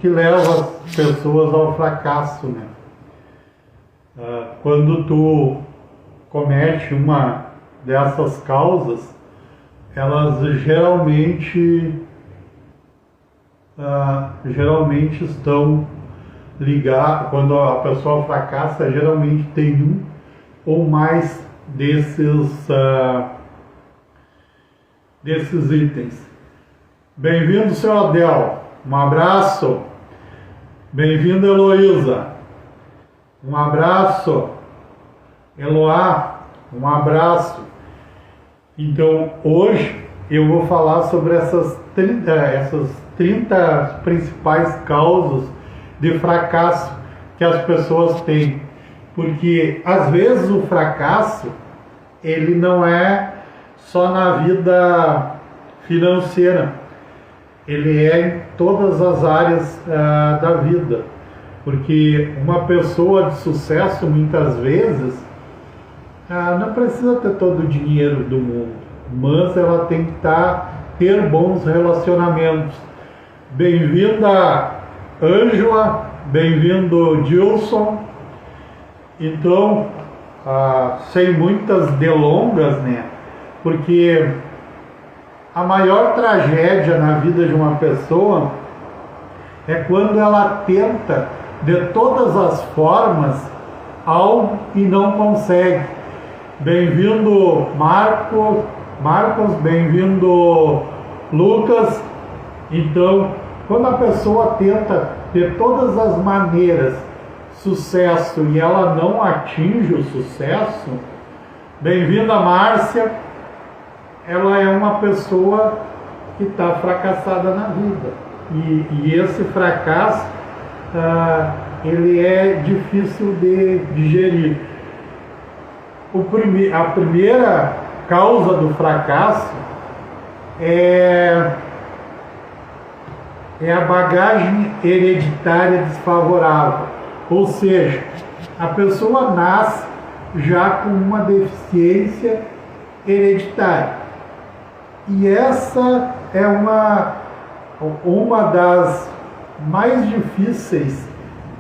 que leva as pessoas ao fracasso, né? Quando tu comete uma dessas causas, elas geralmente estão ligadas. Quando a pessoa fracassa, geralmente tem um ou mais desses itens. Bem-vindo, seu Adel, um abraço. Bem-vindo, Heloísa, um abraço. Eloá, um abraço. Então, hoje eu vou falar sobre essas 30 principais causas de fracasso que as pessoas têm. Porque, às vezes, o fracasso, ele não é só na vida financeira, ele é em todas as áreas da vida. Porque uma pessoa de sucesso, muitas vezes, não precisa ter todo o dinheiro do mundo, mas ela tem que ter bons relacionamentos. Bem-vinda, Ângela, bem-vindo, Dilson. Então, sem muitas delongas, né? Porque a maior tragédia na vida de uma pessoa é quando ela tenta de todas as formas algo e não consegue. Bem-vindo, Marcos, bem-vindo, Lucas. Então, quando a pessoa tenta de todas as maneiras sucesso e ela não atinge o sucesso, bem-vinda, Márcia, ela é uma pessoa que está fracassada na vida. E esse fracasso, ele é difícil de digerir. A primeira causa do fracasso é a bagagem hereditária desfavorável. Ou seja, a pessoa nasce já com uma deficiência hereditária. E essa é uma das mais difíceis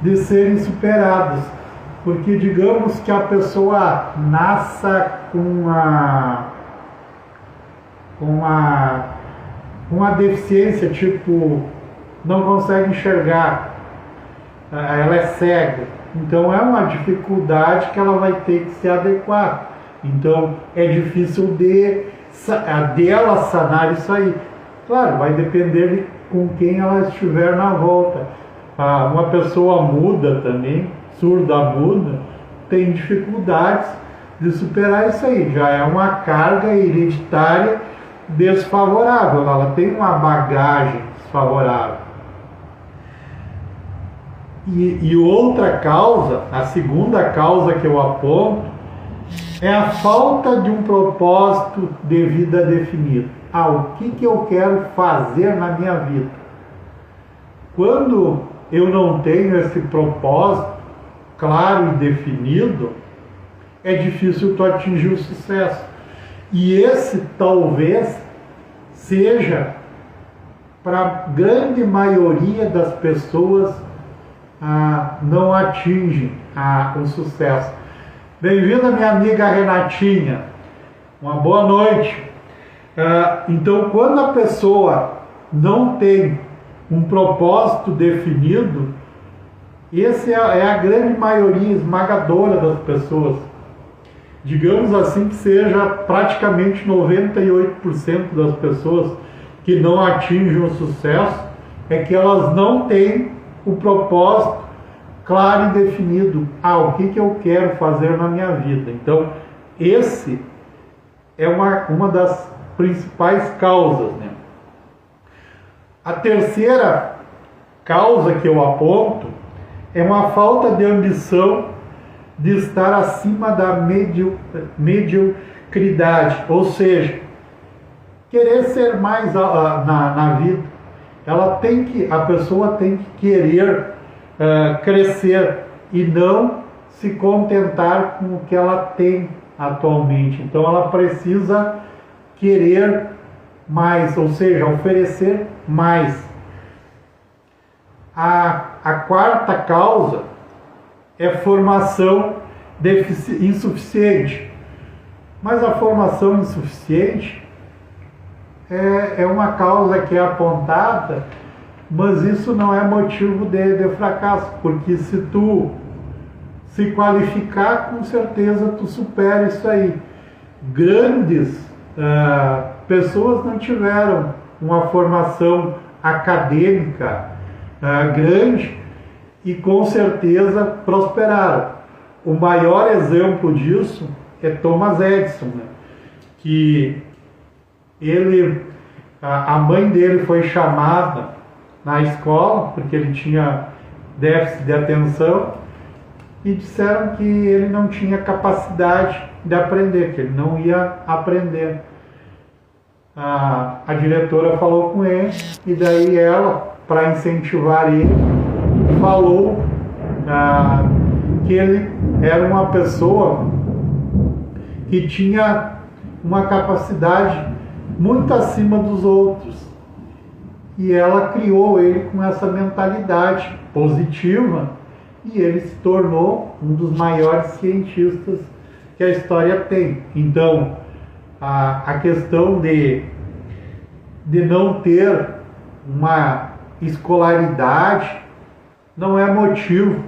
de serem superadas. Porque digamos que a pessoa nasça com uma deficiência, tipo, não consegue enxergar, ela é cega. Então é uma dificuldade que ela vai ter que se adequar. Então é difícil dela sanar isso aí. Claro, vai depender de com quem ela estiver na volta. Uma pessoa muda também, surda muda, tem dificuldades de superar isso aí. Já é uma carga hereditária desfavorável, ela tem uma bagagem desfavorável. E outra causa, a segunda causa que eu aponto, é a falta de um propósito de vida definido. O que eu quero fazer na minha vida? Quando eu não tenho esse propósito claro e definido, é difícil tu atingir o sucesso. E esse talvez seja, para a grande maioria das pessoas, não atingem o sucesso. Bem-vinda, minha amiga Renatinha. Uma boa noite. Então, quando a pessoa não tem um propósito definido, essa é a grande maioria esmagadora das pessoas. Digamos assim que seja praticamente 98% das pessoas que não atingem o sucesso, é que elas não têm o propósito claro e definido. O que eu quero fazer na minha vida? Então, esse é uma das principais causas, né? A terceira causa que eu aponto é uma falta de ambição de estar acima da mediocridade, ou seja, querer ser mais na vida. A pessoa tem que querer crescer e não se contentar com o que ela tem atualmente. Então ela precisa querer mais, ou seja, oferecer mais. A quarta causa é formação insuficiente. Mas a formação insuficiente é uma causa que é apontada, mas isso não é motivo de fracasso, porque se tu se qualificar, com certeza tu supera isso aí. Grandes pessoas não tiveram uma formação acadêmica grande e com certeza prosperaram. O maior exemplo disso é Thomas Edison, né? Que a mãe dele foi chamada na escola porque ele tinha déficit de atenção e disseram que ele não tinha capacidade de aprender, que ele não ia aprender. A diretora falou com ele e daí ela, para incentivar ele, falou que ele era uma pessoa que tinha uma capacidade muito acima dos outros. E ela criou ele com essa mentalidade positiva e ele se tornou um dos maiores cientistas que a história tem. Então, a questão de não ter uma escolaridade não é motivo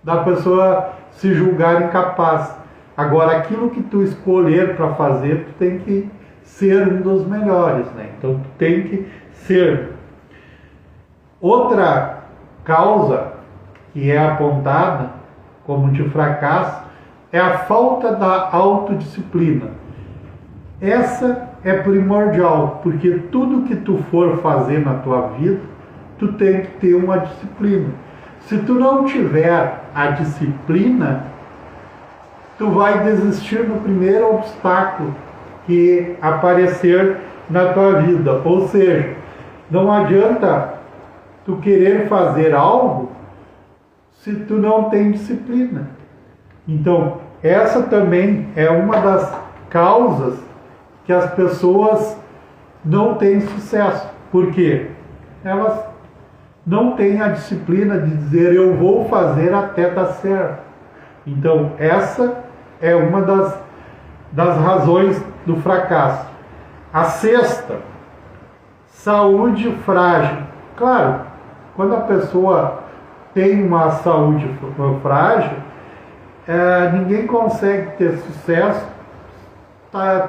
da pessoa se julgar incapaz. Agora, aquilo que tu escolher para fazer, tu tem que ser um dos melhores, né? Então, tu tem que ser. Outra causa que é apontada como de fracasso é a falta da autodisciplina. Essa é primordial, porque tudo que tu for fazer na tua vida, tu tem que ter uma disciplina. Se tu não tiver a disciplina, tu vai desistir no primeiro obstáculo que aparecer na tua vida. Ou seja, não adianta tu querer fazer algo se tu não tem disciplina. Então, essa também é uma das causas que as pessoas não têm sucesso. Por quê? Elas não têm a disciplina de dizer eu vou fazer até dar certo. Então, essa é uma das razões do fracasso. A sexta, saúde frágil. Claro, quando a pessoa tem uma saúde frágil, ninguém consegue ter sucesso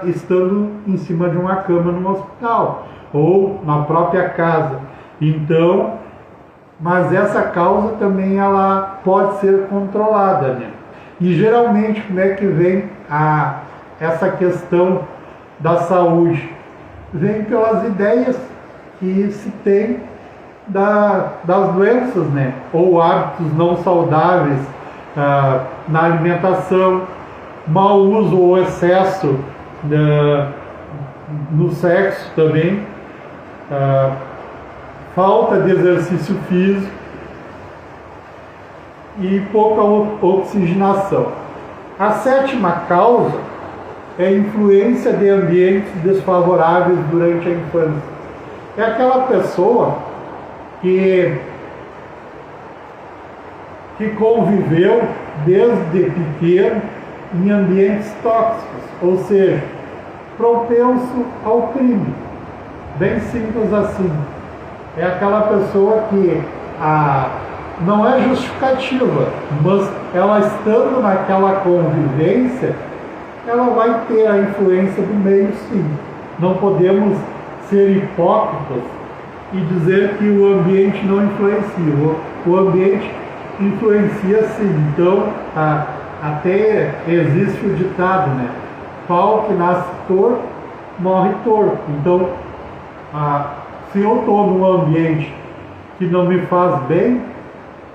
estando em cima de uma cama no hospital ou na própria casa. Então, mas essa causa também ela pode ser controlada, né? E geralmente como é que vem essa questão da saúde? Vem pelas ideias que se tem das doenças, né? Ou hábitos não saudáveis na alimentação, mau uso ou excesso no sexo também, falta de exercício físico e pouca oxigenação. A sétima causa é a influência de ambientes desfavoráveis durante a infância. É aquela pessoa que conviveu desde pequeno em ambientes tóxicos, ou seja, propenso ao crime. Bem simples assim. É aquela pessoa que não é justificativa, mas ela estando naquela convivência, ela vai ter a influência do meio, sim. Não podemos ser hipócritas e dizer que o ambiente não influencia. O ambiente influencia, sim. Então, até existe o ditado, né? Pau que nasce torto, morre torto. Então, se eu estou num ambiente que não me faz bem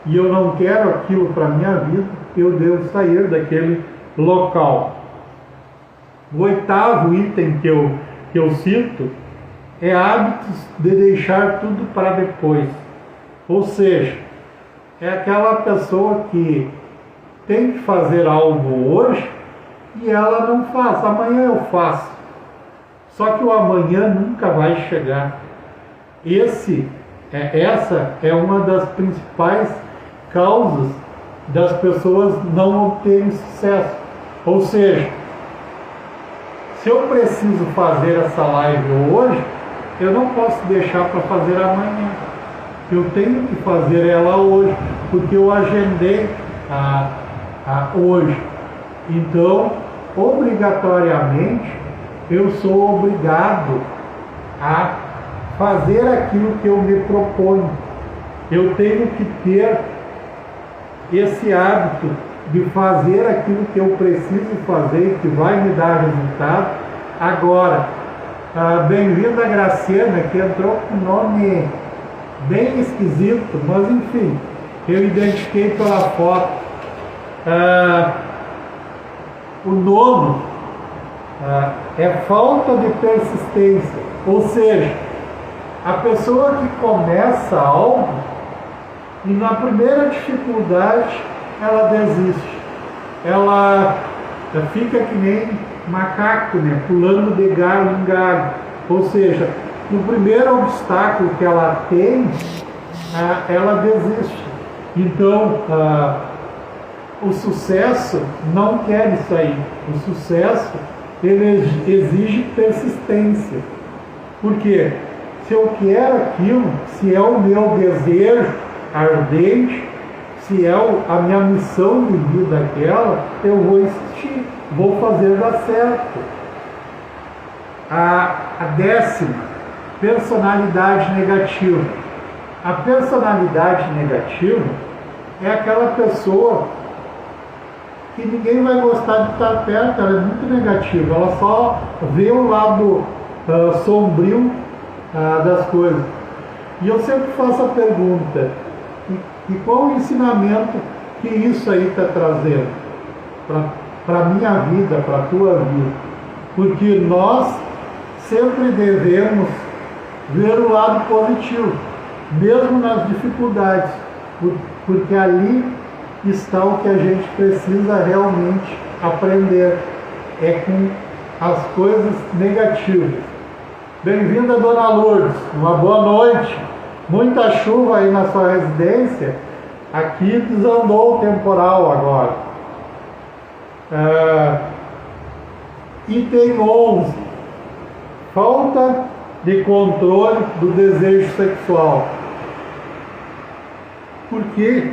e eu não quero aquilo para a minha vida, eu devo sair daquele local. O oitavo item que eu cito é hábitos de deixar tudo para depois. Ou seja, é aquela pessoa que tem que fazer algo hoje e ela não faz. Amanhã eu faço. Só que o amanhã nunca vai chegar. Esse Essa é uma das principais causas das pessoas não obterem sucesso. Ou seja, se eu preciso fazer essa live hoje, eu não posso deixar para fazer amanhã. Eu tenho que fazer ela hoje, porque eu agendei hoje. Então, obrigatoriamente, eu sou obrigado a fazer aquilo que eu me proponho. Eu tenho que ter esse hábito de fazer aquilo que eu preciso fazer, que vai me dar resultado agora. Bem-vinda a Graciana, que entrou com um nome bem esquisito, mas enfim, eu identifiquei pela foto. O nono é falta de persistência, ou seja, a pessoa que começa algo e na primeira dificuldade ela desiste, ela fica que nem macaco, né? Pulando de galho em galho, ou seja, no primeiro obstáculo que ela tem, ela desiste. Então, o sucesso não quer isso aí. O sucesso, ele exige persistência. Por quê? Se eu quero aquilo, se é o meu desejo ardente, se é a minha missão de vida aquela, eu vou insistir, vou fazer dar certo. A 10ª, personalidade negativa. A personalidade negativa é aquela pessoa que ninguém vai gostar de estar perto, ela é muito negativa, ela só vê o lado sombrio das coisas. E eu sempre faço a pergunta, e qual o ensinamento que isso aí está trazendo para a minha vida, para a tua vida? Porque nós sempre devemos ver o lado positivo, mesmo nas dificuldades, porque ali está o que a gente precisa realmente aprender, é com as coisas negativas. Bem-vinda, Dona Lourdes, uma boa noite. Muita chuva aí na sua residência. Aqui desandou o temporal agora. Item 11. Falta de controle do desejo sexual. Porque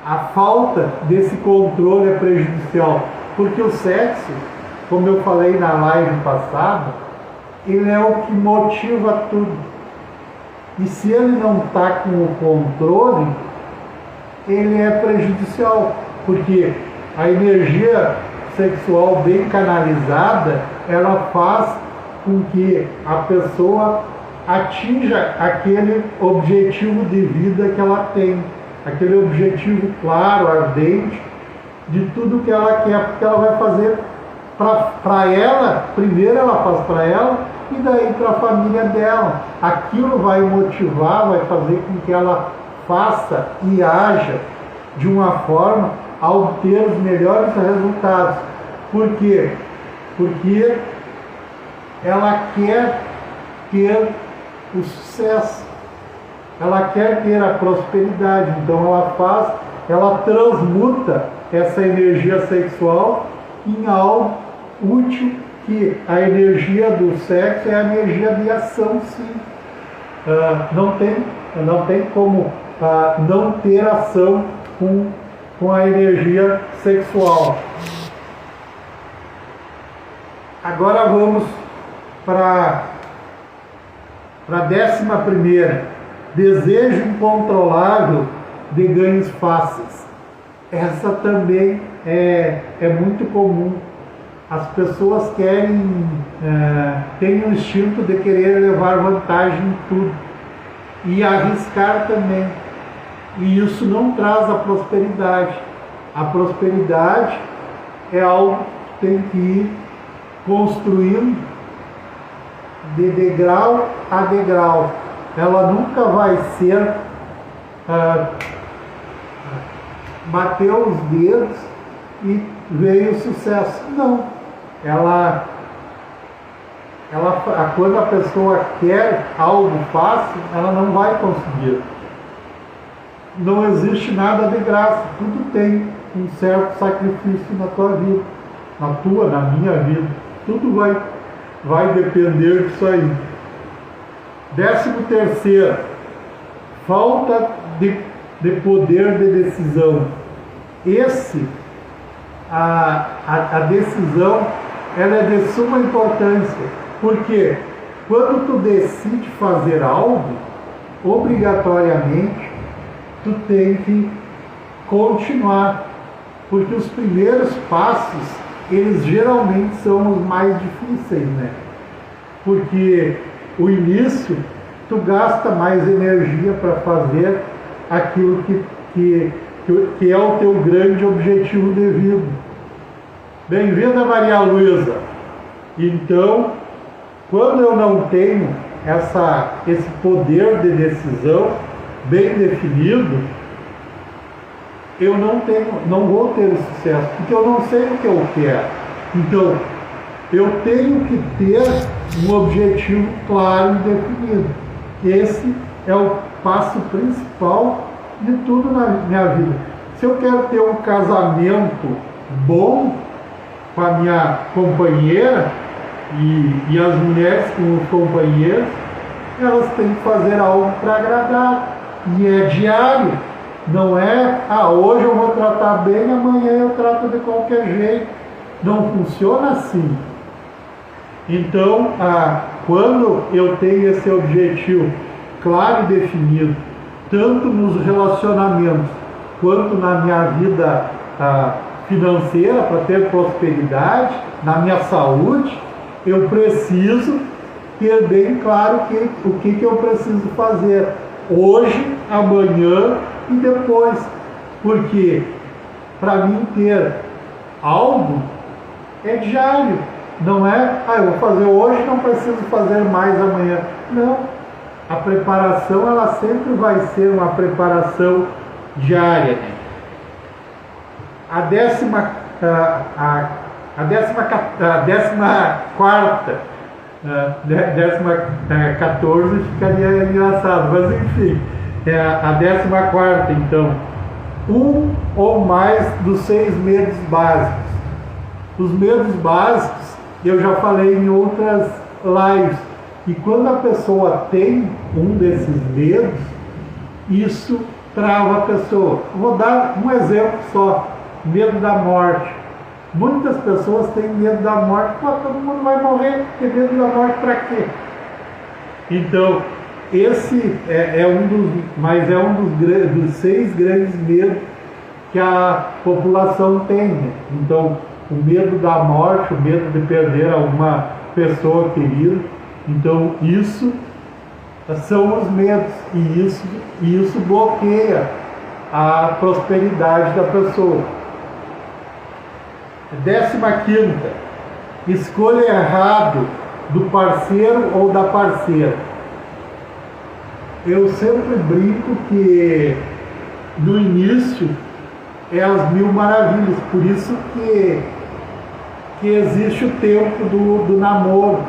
a falta desse controle é prejudicial. Porque o sexo, como eu falei na live passada, ele é o que motiva tudo. E se ele não está com o controle, ele é prejudicial. Porque a energia sexual bem canalizada, ela faz com que a pessoa atinja aquele objetivo de vida que ela tem. Aquele objetivo claro, ardente, de tudo que ela quer, porque ela vai fazer para ela, primeiro ela faz para ela e daí para a família dela. Aquilo vai motivar, vai fazer com que ela faça e haja de uma forma a obter os melhores resultados. Por quê? Porque ela quer ter o sucesso, ela quer ter a prosperidade, então ela transmuta essa energia sexual em algo útil, que a energia do sexo é a energia de ação, sim. Não tem como não ter ação com a energia sexual. Agora vamos para a 11ª, desejo incontrolável de ganhos fáceis. Essa também é muito comum. As pessoas têm o instinto de querer levar vantagem em tudo e arriscar também. E isso não traz a prosperidade. A prosperidade é algo que tem que ir construindo de degrau a degrau. Ela nunca vai ser bater os dedos e veio o sucesso. Não. quando a pessoa quer algo fácil, ela não vai conseguir. Não existe nada de graça, tudo tem um certo sacrifício na tua vida, na minha vida. Tudo vai depender disso aí. 13º, falta de poder de decisão. A decisão, ela é de suma importância, porque quando tu decide fazer algo, obrigatoriamente tu tem que continuar, porque os primeiros passos, eles geralmente são os mais difíceis, né? Porque o início, tu gasta mais energia para fazer aquilo que é o teu grande objetivo de vida. Bem-vinda, Maria Luísa. Então, quando eu não tenho esse poder de decisão bem definido, eu não vou ter sucesso, porque eu não sei o que eu quero. Então, eu tenho que ter um objetivo claro e definido. Esse é o passo principal de tudo na minha vida. Se eu quero ter um casamento bom com a minha companheira e as mulheres com os companheiros, elas têm que fazer algo para agradar. E é diário. Não é, hoje eu vou tratar bem, amanhã eu trato de qualquer jeito. Não funciona assim. Então, quando eu tenho esse objetivo claro e definido, tanto nos relacionamentos quanto na minha vida financeira, para ter prosperidade, na minha saúde, eu preciso ter bem claro o que eu preciso fazer hoje, amanhã e depois. Porque para mim ter algo é diário. Não é, eu vou fazer hoje, não preciso fazer mais amanhã. Não. A preparação, ela sempre vai ser uma preparação diária. A 14 ficaria engraçado, mas enfim, a 14ª, então, um ou mais dos 6 medos básicos. Os medos básicos, eu já falei em outras lives, e quando a pessoa tem um desses medos, isso trava a pessoa. Vou dar um exemplo só: medo da morte. Muitas pessoas têm medo da morte. Todo mundo vai morrer, tem medo da morte para quê? Então, esse é um dos 6 grandes medos que a população tem, né? Então, o medo da morte, o medo de perder alguma pessoa querida. Então, isso são os medos, e isso bloqueia a prosperidade da pessoa. 15ª, escolha errado do parceiro ou da parceira. Eu sempre brinco que no início é as 1000 maravilhas, por isso que existe o tempo do namoro,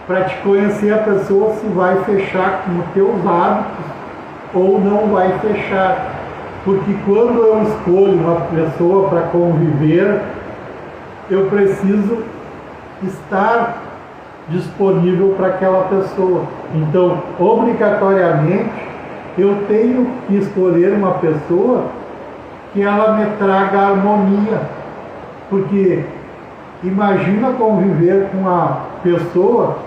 para te conhecer a pessoa, se vai fechar com os teus hábitos ou não vai fechar. Porque quando eu escolho uma pessoa para conviver, eu preciso estar disponível para aquela pessoa. Então, obrigatoriamente, eu tenho que escolher uma pessoa que ela me traga harmonia. Porque imagina conviver com uma pessoa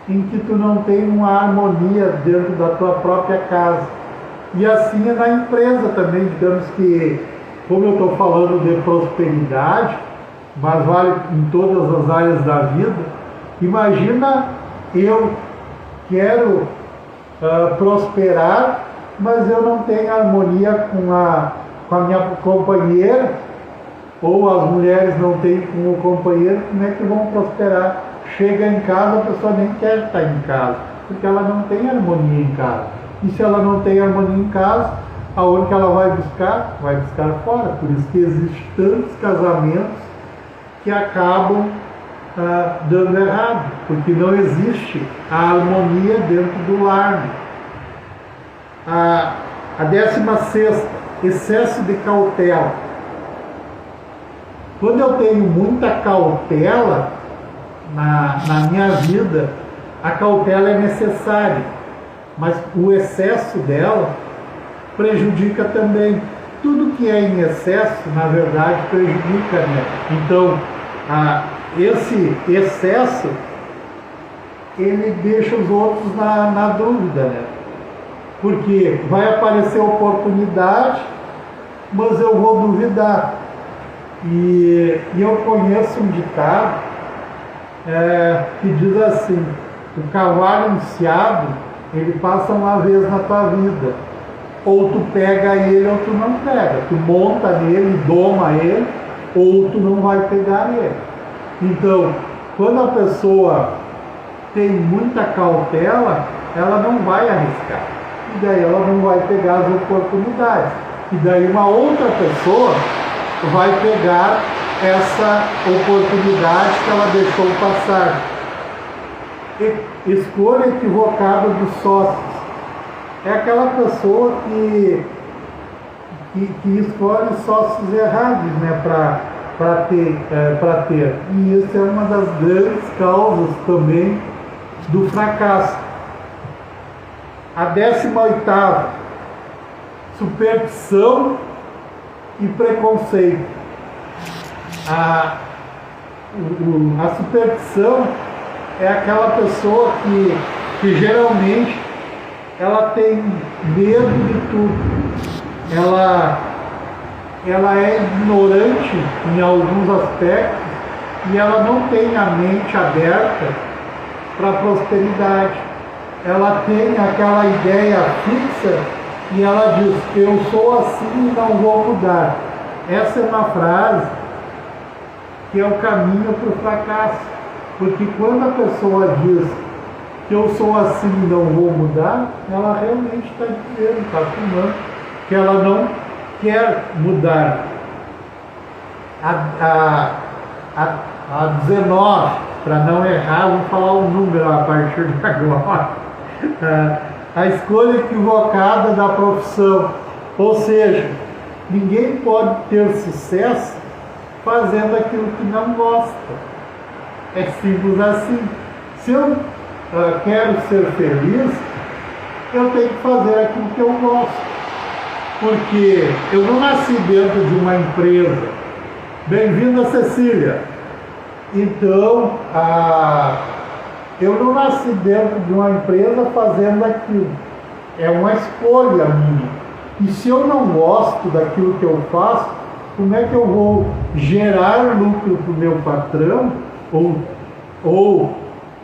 em que tu não tem uma harmonia dentro da tua própria casa. E assim é na empresa também. Digamos que, como eu estou falando de prosperidade, mas vale em todas as áreas da vida, imagina eu quero prosperar, mas eu não tenho harmonia com a minha companheira, ou as mulheres não têm com o companheiro, como é que vão prosperar? Chega em casa, a pessoa nem quer estar em casa, porque ela não tem harmonia em casa. E se ela não tem harmonia em casa, aonde que ela vai buscar? Vai buscar fora. Por isso que existem tantos casamentos que acabam dando errado, porque não existe a harmonia dentro do lar. A 16ª, excesso de cautela. Quando eu tenho muita cautela na minha vida, a cautela é necessária, mas o excesso dela prejudica também. Tudo que é em excesso, na verdade, prejudica, né? Então, esse excesso, ele deixa os outros na dúvida, né? Porque vai aparecer oportunidade, mas eu vou duvidar. E eu conheço um ditado que diz assim: o cavalo enciado, ele passa uma vez na tua vida. Ou tu pega ele ou tu não pega. Tu monta nele, doma ele, ou tu não vai pegar ele. Então, quando a pessoa tem muita cautela, ela não vai arriscar. E daí ela não vai pegar as oportunidades. E daí uma outra pessoa vai pegar essa oportunidade que ela deixou passar. Escolha equivocada dos sócios. É aquela pessoa que escolhe sócios errados, né, para ter. E isso é uma das grandes causas também do fracasso. A 18ª, superstição e preconceito. A superstição é aquela pessoa que geralmente ela tem medo de tudo. Ela é ignorante em alguns aspectos e ela não tem a mente aberta para a prosperidade. Ela tem aquela ideia fixa e ela diz: eu sou assim e não vou mudar. Essa é uma frase que é o caminho para o fracasso. Porque quando a pessoa diz que eu sou assim e não vou mudar, ela realmente está dizendo, está afirmando que ela não quer mudar. A 19, para não errar, vou falar o número a partir de agora. A escolha equivocada da profissão. Ou seja, ninguém pode ter sucesso fazendo aquilo que não gosta. É simples assim. Se eu quero ser feliz, eu tenho que fazer aquilo que eu gosto. Porque eu não nasci dentro de uma empresa. Bem-vinda, Cecília. Então, eu não nasci dentro de uma empresa fazendo aquilo. É uma escolha minha. E se eu não gosto daquilo que eu faço, como é que eu vou gerar lucro para o meu patrão ou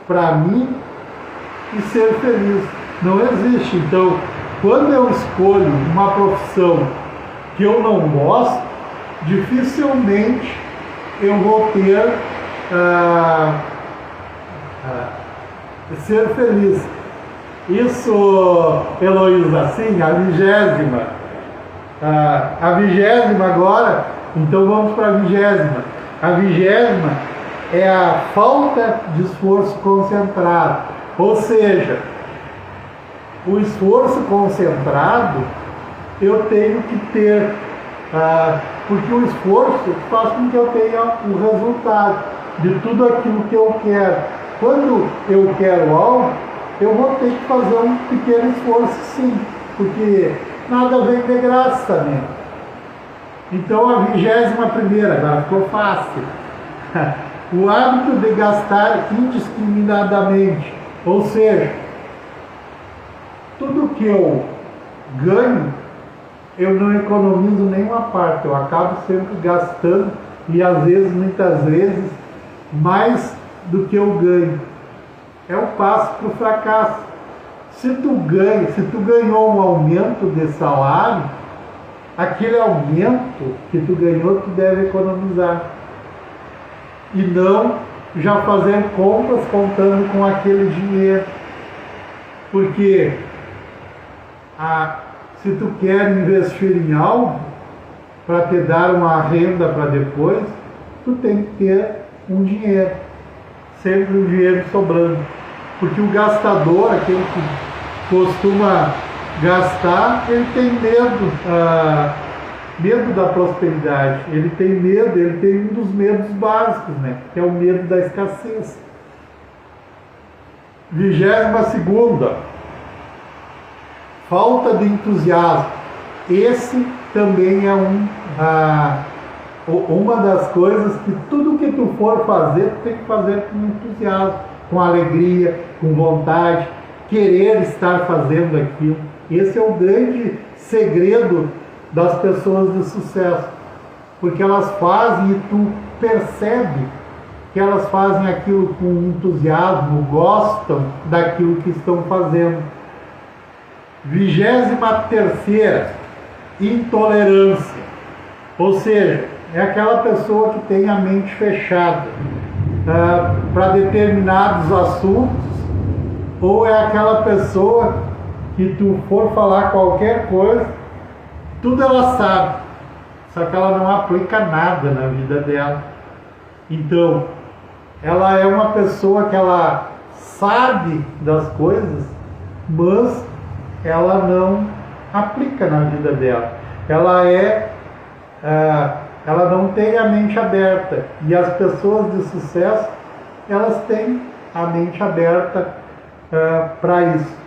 para mim e ser feliz? Não existe. Então, quando eu escolho uma profissão que eu não gosto, dificilmente eu vou ter ser feliz. Isso, Heloísa, sim, a 20ª. A 20ª agora, então vamos para a 20ª. A 20ª é a falta de esforço concentrado. Ou seja, o esforço concentrado eu tenho que ter, porque o esforço faz com que eu tenha o resultado de tudo aquilo que eu quero. Quando eu quero algo, eu vou ter que fazer um pequeno esforço, sim, porque nada vem de graça também. Então a 21ª, agora ficou fácil. O hábito de gastar indiscriminadamente, ou seja, tudo que eu ganho, eu não economizo nenhuma parte, eu acabo sempre gastando e às vezes, muitas vezes, mais do que eu ganho. É o passo para o fracasso. Se tu ganhou um aumento de salário, aquele aumento que tu ganhou, tu deve economizar. E não já fazer compras contando com aquele dinheiro. Porque se tu quer investir em algo para te dar uma renda para depois, tu tem que ter um dinheiro. sempre o dinheiro sobrando. Porque o gastador, aquele que costuma gastar, ele tem medo da prosperidade, ele tem medo, ele tem um dos medos básicos, né? Que é o medo da escassez. 22ª, falta de entusiasmo. Esse também é uma das coisas que tudo que tu for fazer, tu tem que fazer com entusiasmo, com alegria, com vontade, querer estar fazendo aquilo. Esse é o grande segredo das pessoas de sucesso, porque elas fazem e tu percebe que elas fazem aquilo com entusiasmo, gostam daquilo que estão fazendo. 23ª, intolerância, ou seja, é aquela pessoa que tem a mente fechada para determinados assuntos, ou é aquela pessoa que tu for falar qualquer coisa, tudo ela sabe, só que ela não aplica nada na vida dela. Então, ela é uma pessoa que ela sabe das coisas, mas ela não aplica na vida dela. Ela não tem a mente aberta. E as pessoas de sucesso, elas têm a mente aberta para isso.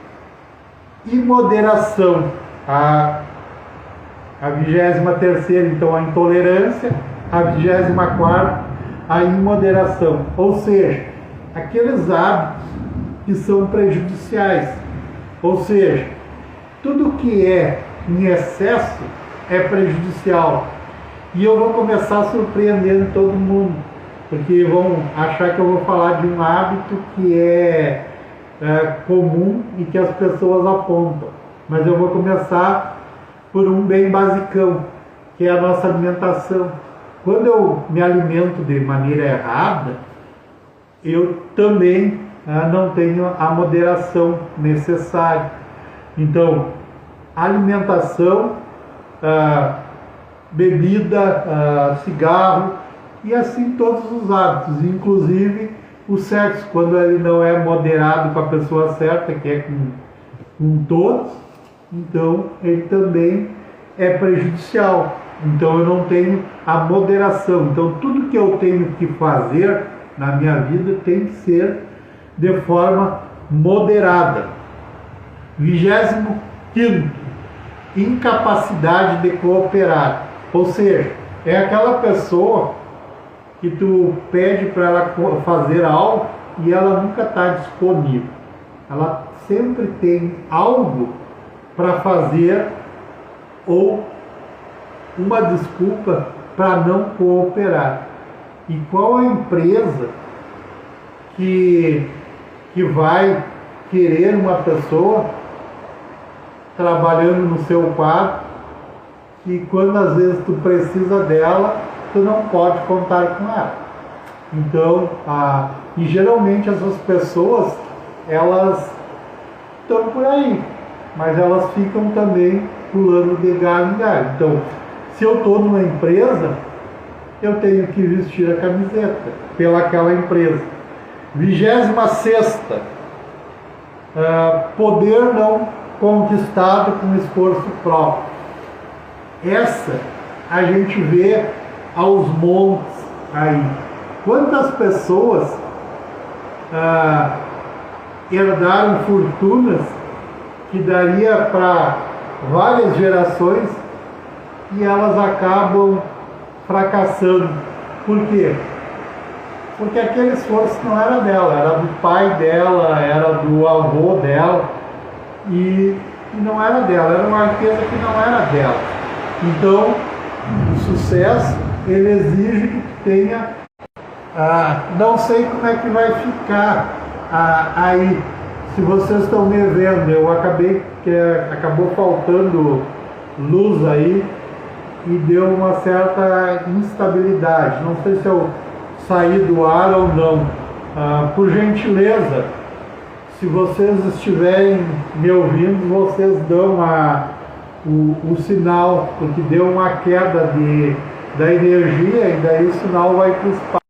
E moderação. A 23ª, então, a intolerância. A 24ª, a imoderação. Ou seja, aqueles hábitos que são prejudiciais. Ou seja, tudo que é em excesso é prejudicial. E eu vou começar surpreendendo todo mundo, porque vão achar que eu vou falar de um hábito que é comum e que as pessoas apontam. Mas eu vou começar por um bem basicão, que é a nossa alimentação. Quando eu me alimento de maneira errada, eu também não tenho a moderação necessária. Então, alimentação, bebida, cigarro e assim todos os hábitos, inclusive o sexo, quando ele não é moderado com a pessoa certa, que é com todos, então ele também é prejudicial. Então eu não tenho a moderação. Então tudo que eu tenho que fazer na minha vida tem que ser de forma moderada. 25º, incapacidade de cooperar. Ou seja, é aquela pessoa que tu pede para ela fazer algo e ela nunca está disponível. Ela sempre tem algo para fazer ou uma desculpa para não cooperar. E qual a empresa que vai querer uma pessoa trabalhando no seu quadro e quando às vezes tu precisa dela, tu não pode contar com ela? Então, e geralmente essas pessoas, elas estão por aí, mas elas ficam também pulando de galho em galho. Então, se eu estou numa empresa, eu tenho que vestir a camiseta pelaquela empresa. 26ª, poder não conquistado com esforço próprio. Essa a gente vê aos montes aí. Quantas pessoas herdaram fortunas que daria para várias gerações e elas acabam fracassando. Por quê? Porque aquele esforço não era dela, era do pai dela, era do avô dela e não era dela, era uma riqueza que não era dela. Então, o sucesso, ele exige que tu tenha, não sei como é que vai ficar aí, se vocês estão me vendo, eu acabou faltando luz aí e deu uma certa instabilidade, não sei se eu saí do ar ou não. Por gentileza, se vocês estiverem me ouvindo, vocês dão o sinal, porque deu uma queda da energia e daí o sinal vai para o espaço.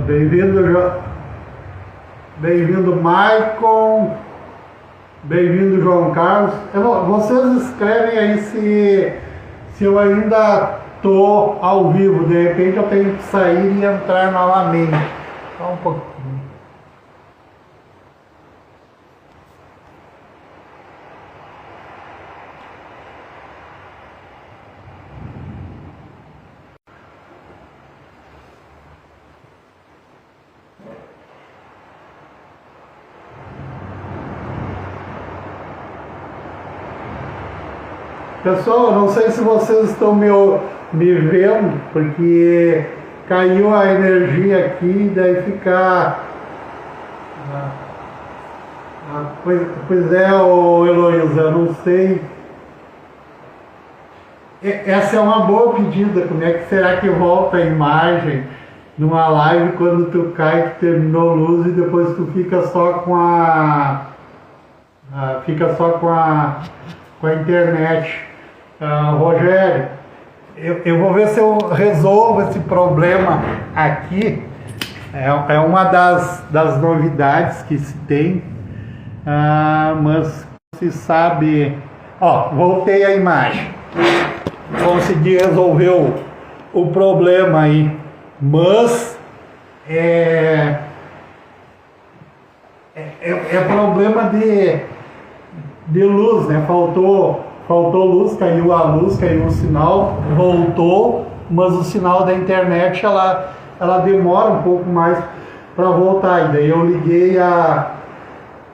Bem-vindo, bem-vindo, Maicon. Bem-vindo, João Carlos. Vocês escrevem aí se eu ainda tô ao vivo. De repente eu tenho que sair e entrar novamente. Só um pouquinho. Pessoal, não sei se vocês estão me vendo, porque caiu a energia aqui, daí fica... Pois é, Heloísa, eu não sei. Essa é uma boa pedida, como é que será que volta a imagem numa live quando tu cai, que terminou a luz e depois tu fica só com com a internet. Rogério, eu vou ver se eu resolvo esse problema aqui. É uma das novidades que se tem, mas se sabe. Ó, voltei a imagem, consegui resolver o problema aí, mas é problema de luz, né? Faltou luz, caiu o sinal, voltou, mas o sinal da internet ela demora um pouco mais para voltar. E daí eu liguei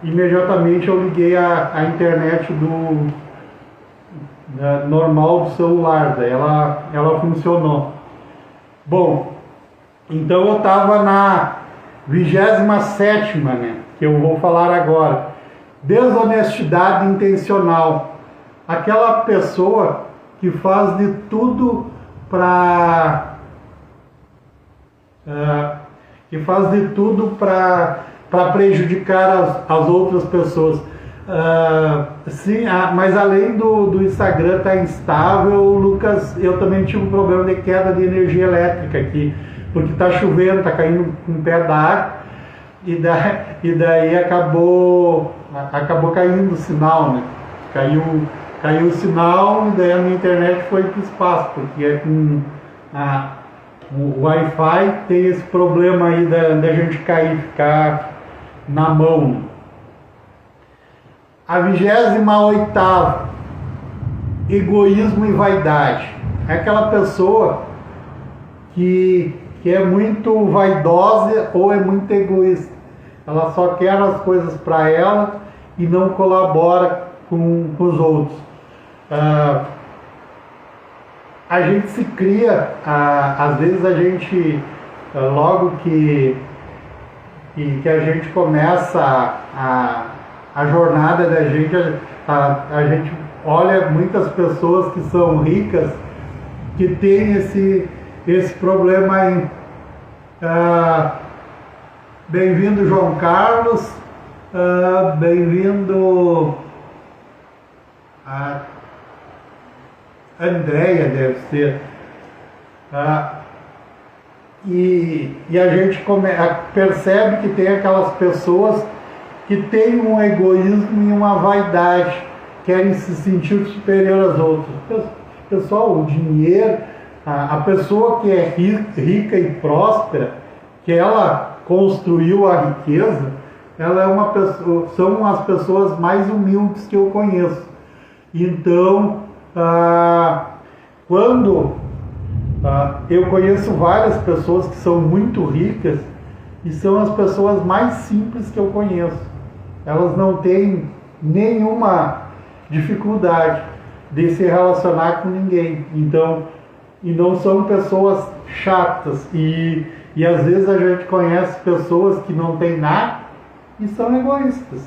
imediatamente eu liguei a internet normal do celular, daí ela funcionou. Bom, então eu estava na 27ª, né, que eu vou falar agora. Desonestidade intencional. Aquela pessoa que faz de tudo para prejudicar as outras pessoas. Sim, mas além do Instagram estar instável, Lucas, eu também tive um problema de queda de energia elétrica aqui, porque está chovendo, está caindo um pé d'água, e daí acabou caindo o sinal, né? Caiu o sinal, e daí a minha internet foi para o espaço, porque com o Wi-Fi tem esse problema aí da gente ficar na mão. A 28ª, egoísmo e vaidade. É aquela pessoa que é muito vaidosa ou é muito egoísta. Ela só quer as coisas para ela e não colabora com os outros. A gente se cria, às vezes a gente, logo que a gente começa a jornada da gente, a gente olha muitas pessoas que são ricas, que tem esse problema aí. Bem-vindo, João Carlos. Bem-vindo, Andréia, deve ser. E a gente percebe que tem aquelas pessoas que têm um egoísmo e uma vaidade, querem se sentir superior às outras. Pessoal, o dinheiro, a pessoa que é rica e próspera, que ela construiu a riqueza, ela é uma pessoa, são as pessoas mais humildes que eu conheço. Então, quando eu conheço várias pessoas que são muito ricas e são as pessoas mais simples que eu conheço. Elas não têm nenhuma dificuldade de se relacionar com ninguém. Então, e não são pessoas chatas. E às vezes a gente conhece pessoas que não têm nada e são egoístas.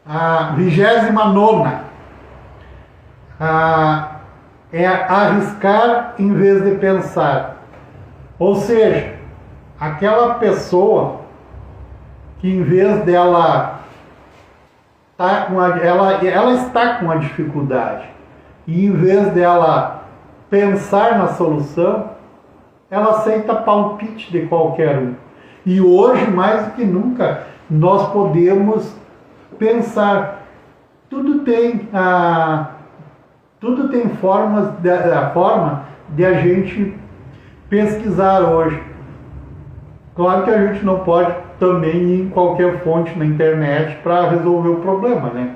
A 29ª é arriscar em vez de pensar. Ou seja, aquela pessoa que em vez dela ela está com a dificuldade, e em vez dela pensar na solução, ela aceita palpite de qualquer um. E hoje, mais do que nunca, nós podemos pensar, tudo tem forma de a gente pesquisar hoje. Claro que a gente não pode também ir em qualquer fonte na internet para resolver o problema, né?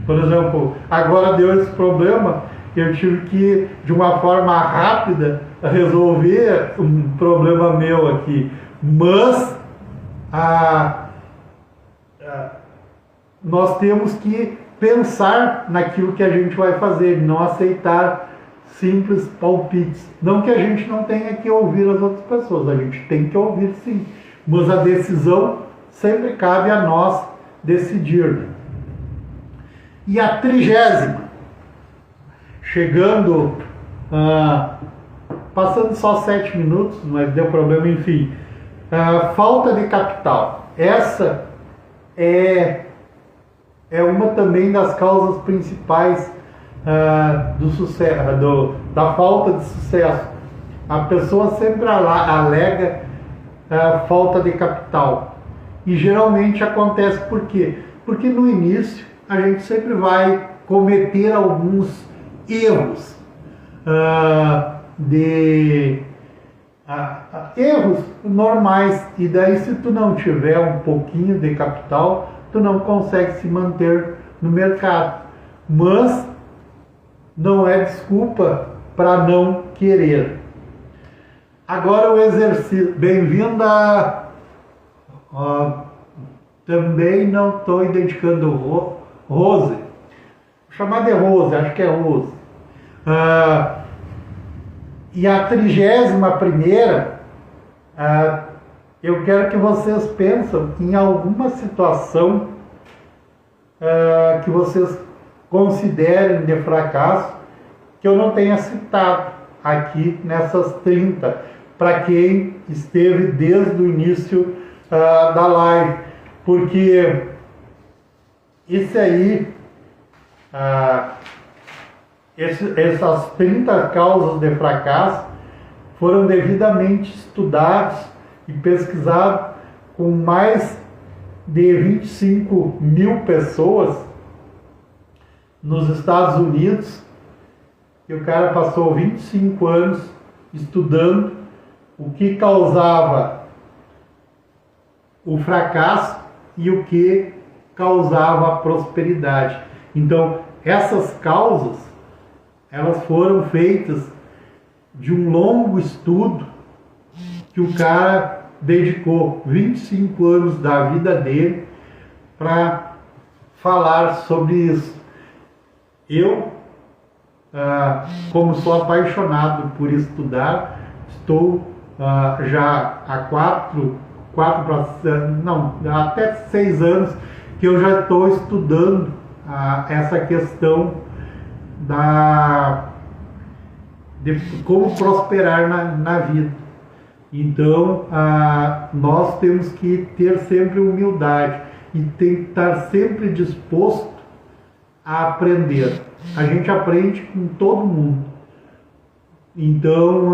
Por exemplo, agora deu esse problema, eu tive que, de uma forma rápida, resolver um problema meu aqui. Mas nós temos que pensar naquilo que a gente vai fazer, não aceitar simples palpites. Não que a gente não tenha que ouvir as outras pessoas, a gente tem que ouvir sim, mas a decisão sempre cabe a nós decidir, né? E a 30ª, chegando, passando só 7 minutos, mas deu problema, enfim, falta de capital. Essa é uma também das causas principais do sucesso, da falta de sucesso. A pessoa sempre alega falta de capital. E geralmente acontece por quê? Porque no início a gente sempre vai cometer alguns erros, erros normais, e daí se tu não tiver um pouquinho de capital, tu não consegue se manter no mercado. Mas não é desculpa para não querer. Agora o exercício. Bem-vinda. Também não estou identificando Rose. Vou chamar de Rose, acho que é Rose. E a 31ª, eu quero que vocês pensem em alguma situação que vocês considerem de fracasso, que eu não tenha citado aqui nessas 30, para quem esteve desde o início da live, porque isso aí, essas 30 causas de fracasso foram devidamente estudados e pesquisados com mais de 25 mil pessoas nos Estados Unidos, e o cara passou 25 anos estudando o que causava o fracasso e o que causava a prosperidade. Então, essas causas, elas foram feitas de um longo estudo que o cara dedicou 25 anos da vida dele para falar sobre isso. Eu, como sou apaixonado por estudar, estou já há até 6 anos que eu já estou estudando essa questão de como prosperar na vida. Então, nós temos que ter sempre humildade e tem que estar sempre disposto a aprender. A gente aprende com todo mundo. Então,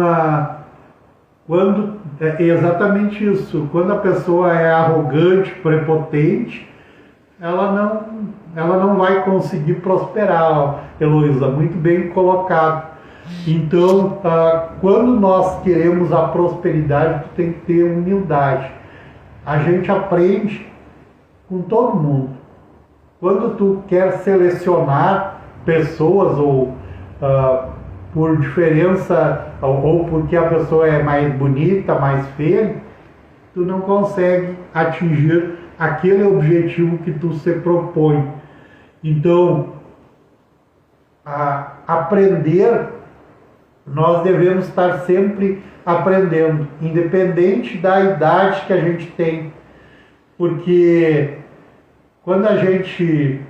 é exatamente isso. Quando a pessoa é arrogante, prepotente, ela não vai conseguir prosperar, Heloísa, muito bem colocado. Então, quando nós queremos a prosperidade, tu tem que ter humildade. A gente aprende com todo mundo. Quando tu quer selecionar pessoas ou por diferença ou porque a pessoa é mais bonita, mais feia, tu não consegue atingir aquele objetivo que tu se propõe. Então, aprender, nós devemos estar sempre aprendendo, independente da idade que a gente tem, porque quando a gente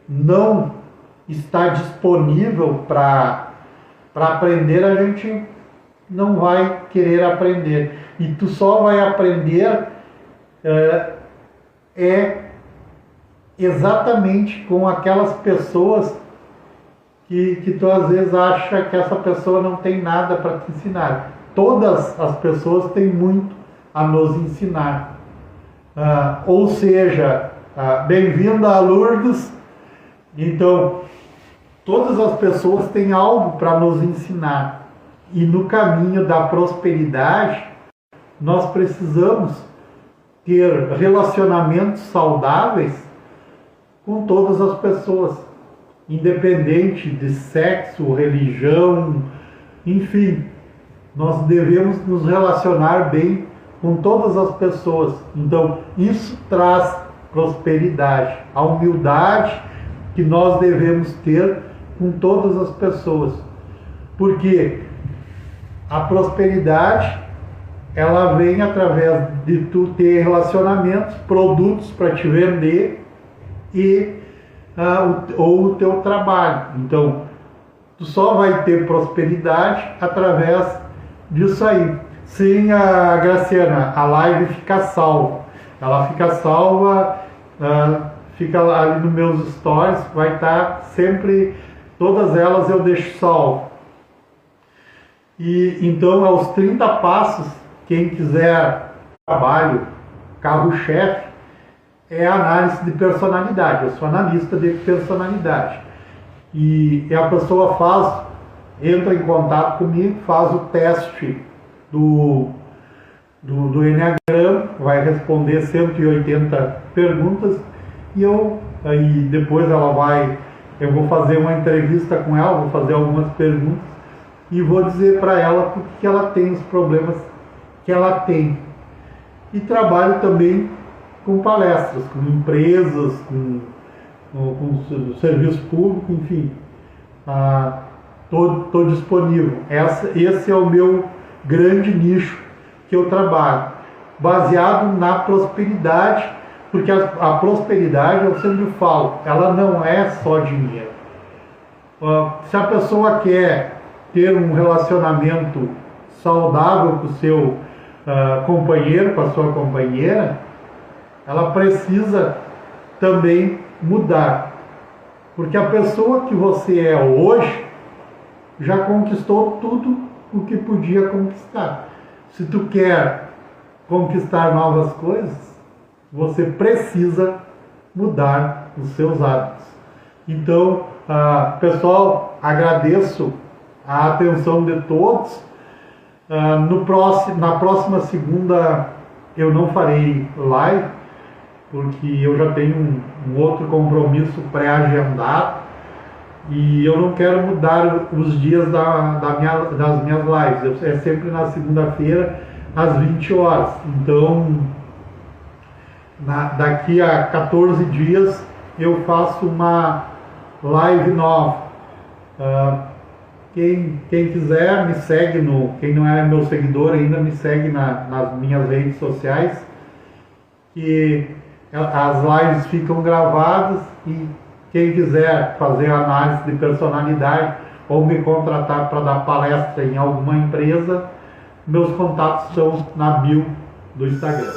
não está disponível para aprender, a gente não vai querer aprender. E tu só vai aprender exatamente com aquelas pessoas que tu às vezes acha que essa pessoa não tem nada para te ensinar. todas as pessoas têm muito a nos ensinar. Ou seja, bem-vinda a Lourdes. Então, todas as pessoas têm algo para nos ensinar. E no caminho da prosperidade, nós precisamos ter relacionamentos saudáveis com todas as pessoas, independente de sexo, religião, enfim. Nós devemos nos relacionar bem com todas as pessoas. Então, isso traz prosperidade, a humildade que nós devemos ter com todas as pessoas. Porque a prosperidade, ela vem através de tu ter relacionamentos, produtos para te vender ou o teu trabalho. Então, tu só vai ter prosperidade através disso aí. Sim, a Graciana, a live fica salva. Ela fica salva, fica ali nos meus stories, vai estar sempre, todas elas eu deixo salvo. E então, aos 30 passos, quem quiser trabalho, carro-chefe, é a análise de personalidade. Eu sou analista de personalidade. E a pessoa entra em contato comigo, faz o teste do Enneagrama, vai responder 180 perguntas e aí depois eu vou fazer uma entrevista com ela, vou fazer algumas perguntas e vou dizer para ela por que ela tem os problemas que ela tem. E trabalho também com palestras, com empresas, com serviço público, enfim. Estou disponível. Esse é o meu grande nicho que eu trabalho, baseado na prosperidade, porque a prosperidade, eu sempre falo, ela não é só dinheiro. Se a pessoa quer ter um relacionamento saudável com o seu companheiro, com a sua companheira, ela precisa também mudar. Porque a pessoa que você é hoje já conquistou tudo o que podia conquistar. Se tu quer conquistar novas coisas, você precisa mudar os seus hábitos. Então, pessoal, agradeço a atenção de todos. Na próxima segunda eu não farei live, porque eu já tenho um outro compromisso pré-agendado e eu não quero mudar os dias das minhas lives. É sempre na segunda-feira, às 20 horas. Então, daqui a 14 dias, eu faço uma live nova. Quem quiser, me segue quem não é meu seguidor ainda, me segue nas minhas redes sociais. E as lives ficam gravadas e quem quiser fazer análise de personalidade ou me contratar para dar palestra em alguma empresa, meus contatos são na bio do Instagram.